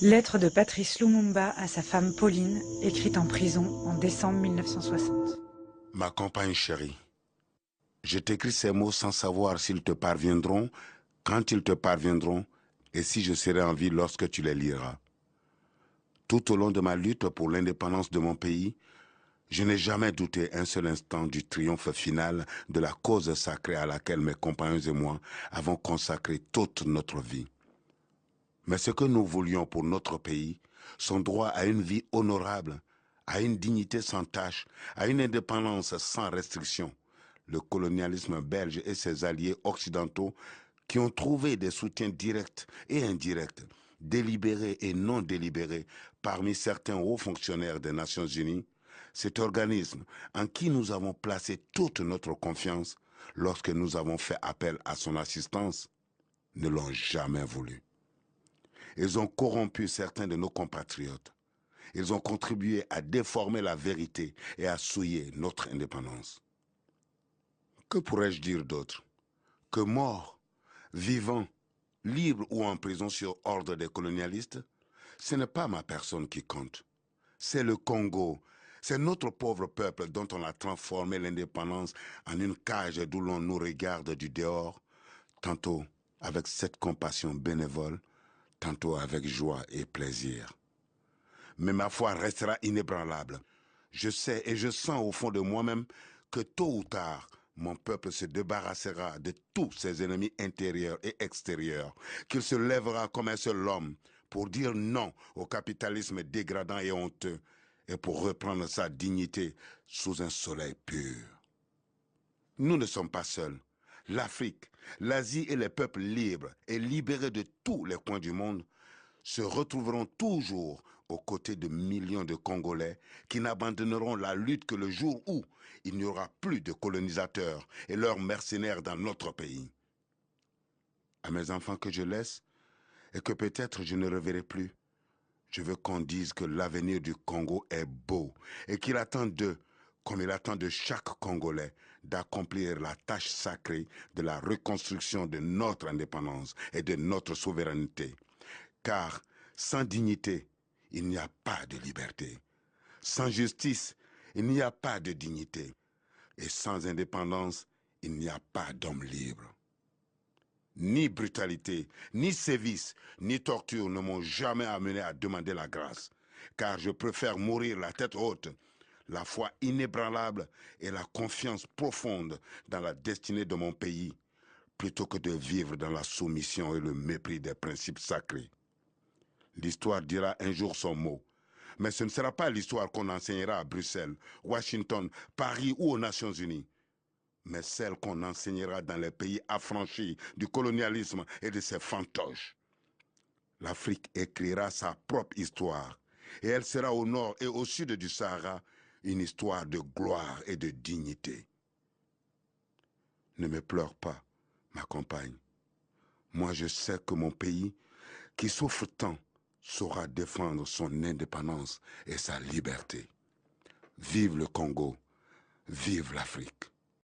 Lettre de Patrice Lumumba à sa femme Pauline, écrite en prison en décembre 1960. Ma compagne chérie, je t'écris ces mots sans savoir s'ils te parviendront, quand ils te parviendront, et si je serai en vie lorsque tu les liras. Tout au long de ma lutte pour l'indépendance de mon pays, je n'ai jamais douté un seul instant du triomphe final de la cause sacrée à laquelle mes compagnons et moi avons consacré toute notre vie. Mais ce que nous voulions pour notre pays, son droit à une vie honorable, à une dignité sans tache, à une indépendance sans restriction, le colonialisme belge et ses alliés occidentaux qui ont trouvé des soutiens directs et indirects, délibérés et non délibérés parmi certains hauts fonctionnaires des Nations Unies, cet organisme en qui nous avons placé toute notre confiance lorsque nous avons fait appel à son assistance, ne l'ont jamais voulu. Ils ont corrompu certains de nos compatriotes. Ils ont contribué à déformer la vérité et à souiller notre indépendance. Que pourrais-je dire d'autre? Que mort, vivant, libre ou en prison sur ordre des colonialistes, ce n'est pas ma personne qui compte. C'est le Congo. C'est notre pauvre peuple dont on a transformé l'indépendance en une cage d'où l'on nous regarde du dehors, tantôt avec cette compassion bénévole, tantôt avec joie et plaisir. Mais ma foi restera inébranlable. Je sais et je sens au fond de moi-même que tôt ou tard, mon peuple se débarrassera de tous ses ennemis intérieurs et extérieurs, qu'il se lèvera comme un seul homme pour dire non au capitalisme dégradant et honteux et pour reprendre sa dignité sous un soleil pur. Nous ne sommes pas seuls. L'Afrique, l'Asie et les peuples libres et libérés de tous les coins du monde se retrouveront toujours aux côtés de millions de Congolais qui n'abandonneront la lutte que le jour où il n'y aura plus de colonisateurs et leurs mercenaires dans notre pays. À mes enfants que je laisse et que peut-être je ne reverrai plus, je veux qu'on dise que l'avenir du Congo est beau et qu'il attend d'eux, comme il attend de chaque Congolais, d'accomplir la tâche sacrée de la reconstruction de notre indépendance et de notre souveraineté. Car sans dignité, il n'y a pas de liberté. Sans justice, il n'y a pas de dignité. Et sans indépendance, il n'y a pas d'homme libre. Ni brutalité, ni sévice, ni torture ne m'ont jamais amené à demander la grâce, car je préfère mourir la tête haute, la foi inébranlable et la confiance profonde dans la destinée de mon pays, plutôt que de vivre dans la soumission et le mépris des principes sacrés. L'histoire dira un jour son mot. Mais ce ne sera pas l'histoire qu'on enseignera à Bruxelles, Washington, Paris ou aux Nations Unies, mais celle qu'on enseignera dans les pays affranchis du colonialisme et de ses fantoches. L'Afrique écrira sa propre histoire, et elle sera au nord et au sud du Sahara une histoire de gloire et de dignité. Ne me pleure pas, ma compagne. Moi, je sais que mon pays, qui souffre tant, saura défendre son indépendance et sa liberté. Vive le Congo, vive l'Afrique.